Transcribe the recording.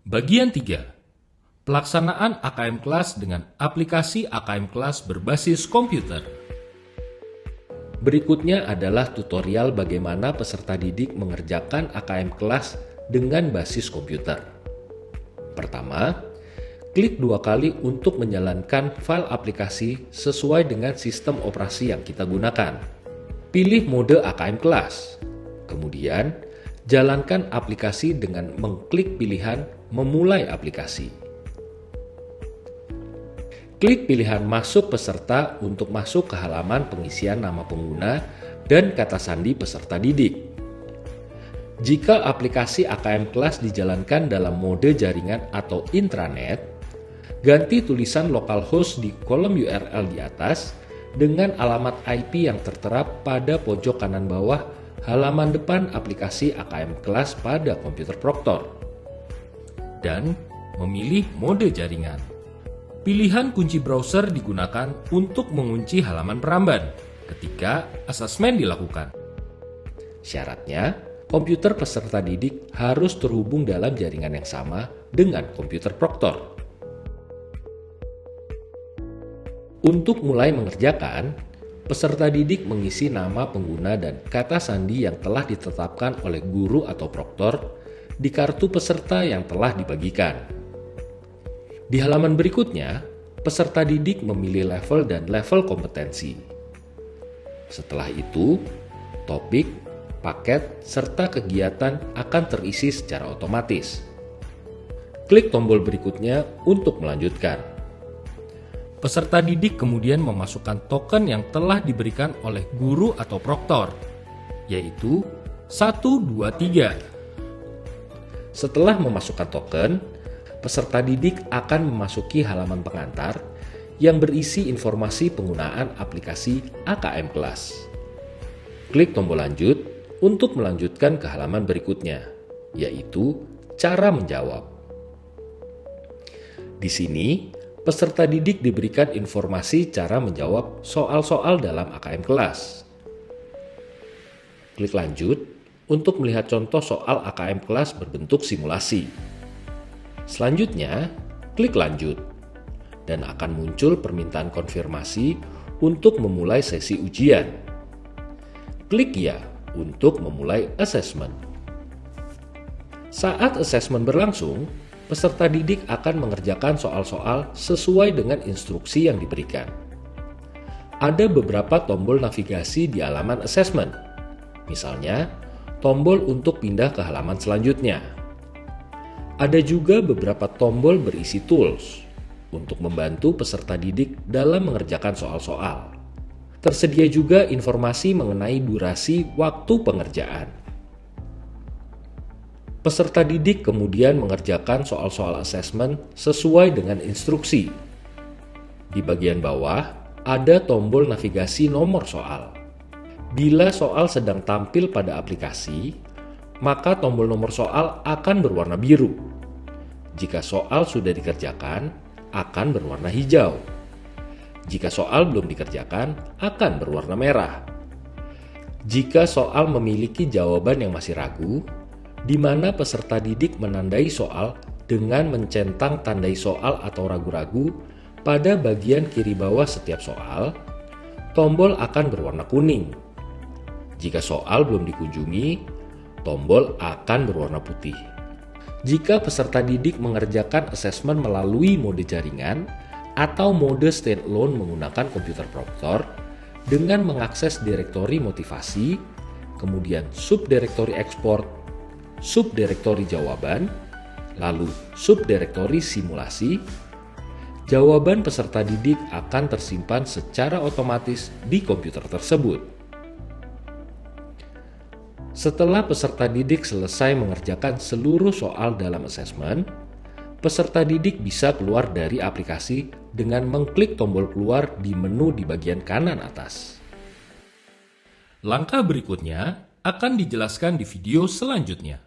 Bagian 3. Pelaksanaan AKM kelas dengan aplikasi AKM kelas berbasis komputer. Berikutnya adalah tutorial bagaimana peserta didik mengerjakan AKM kelas dengan basis komputer. Pertama, klik 2 kali untuk menjalankan file aplikasi sesuai dengan sistem operasi yang kita gunakan. Pilih mode AKM kelas. Kemudian, jalankan aplikasi dengan mengklik pilihan memulai aplikasi. Klik pilihan masuk peserta untuk masuk ke halaman pengisian nama pengguna dan kata sandi peserta didik. Jika aplikasi AKM kelas dijalankan dalam mode jaringan atau intranet, ganti tulisan localhost di kolom URL di atas dengan alamat IP yang tertera pada pojok kanan bawah halaman depan aplikasi AKM kelas pada komputer Proctor. Dan memilih mode jaringan. Pilihan kunci browser digunakan untuk mengunci halaman peramban ketika asesmen dilakukan. Syaratnya, komputer peserta didik harus terhubung dalam jaringan yang sama dengan komputer Proctor. Untuk mulai mengerjakan, peserta didik mengisi nama pengguna dan kata sandi yang telah ditetapkan oleh guru atau proktor di kartu peserta yang telah dibagikan. Di halaman berikutnya, peserta didik memilih level dan level kompetensi. Setelah itu, topik, paket, serta kegiatan akan terisi secara otomatis. Klik tombol berikutnya untuk melanjutkan. Peserta didik kemudian memasukkan token yang telah diberikan oleh guru atau proktor, yaitu 1, 2, 3. Setelah memasukkan token, peserta didik akan memasuki halaman pengantar yang berisi informasi penggunaan aplikasi AKM kelas. Klik tombol lanjut untuk melanjutkan ke halaman berikutnya, yaitu cara menjawab. Di sini, peserta didik diberikan informasi cara menjawab soal-soal dalam AKM kelas. Klik lanjut untuk melihat contoh soal AKM kelas berbentuk simulasi. Selanjutnya, klik lanjut dan akan muncul permintaan konfirmasi untuk memulai sesi ujian. Klik ya untuk memulai asesmen. Saat asesmen berlangsung, peserta didik akan mengerjakan soal-soal sesuai dengan instruksi yang diberikan. Ada beberapa tombol navigasi di halaman asesmen. Misalnya, tombol untuk pindah ke halaman selanjutnya. Ada juga beberapa tombol berisi tools untuk membantu peserta didik dalam mengerjakan soal-soal. Tersedia juga informasi mengenai durasi waktu pengerjaan. Peserta didik kemudian mengerjakan soal-soal asesmen sesuai dengan instruksi. Di bagian bawah ada tombol navigasi nomor soal. Bila soal sedang tampil pada aplikasi, maka tombol nomor soal akan berwarna biru. Jika soal sudah dikerjakan, akan berwarna hijau. Jika soal belum dikerjakan, akan berwarna merah. Jika soal memiliki jawaban yang masih ragu, di mana peserta didik menandai soal dengan mencentang tandai soal atau ragu-ragu pada bagian kiri bawah setiap soal, tombol akan berwarna kuning. Jika soal belum dikunjungi, tombol akan berwarna putih. Jika peserta didik mengerjakan asesmen melalui mode jaringan atau mode standalone menggunakan komputer Proctor dengan mengakses direktori motivasi, kemudian subdirektori ekspor, subdirektori jawaban, lalu subdirektori simulasi, jawaban peserta didik akan tersimpan secara otomatis di komputer tersebut. Setelah peserta didik selesai mengerjakan seluruh soal dalam asesmen, peserta didik bisa keluar dari aplikasi dengan mengklik tombol keluar di menu di bagian kanan atas. Langkah berikutnya akan dijelaskan di video selanjutnya.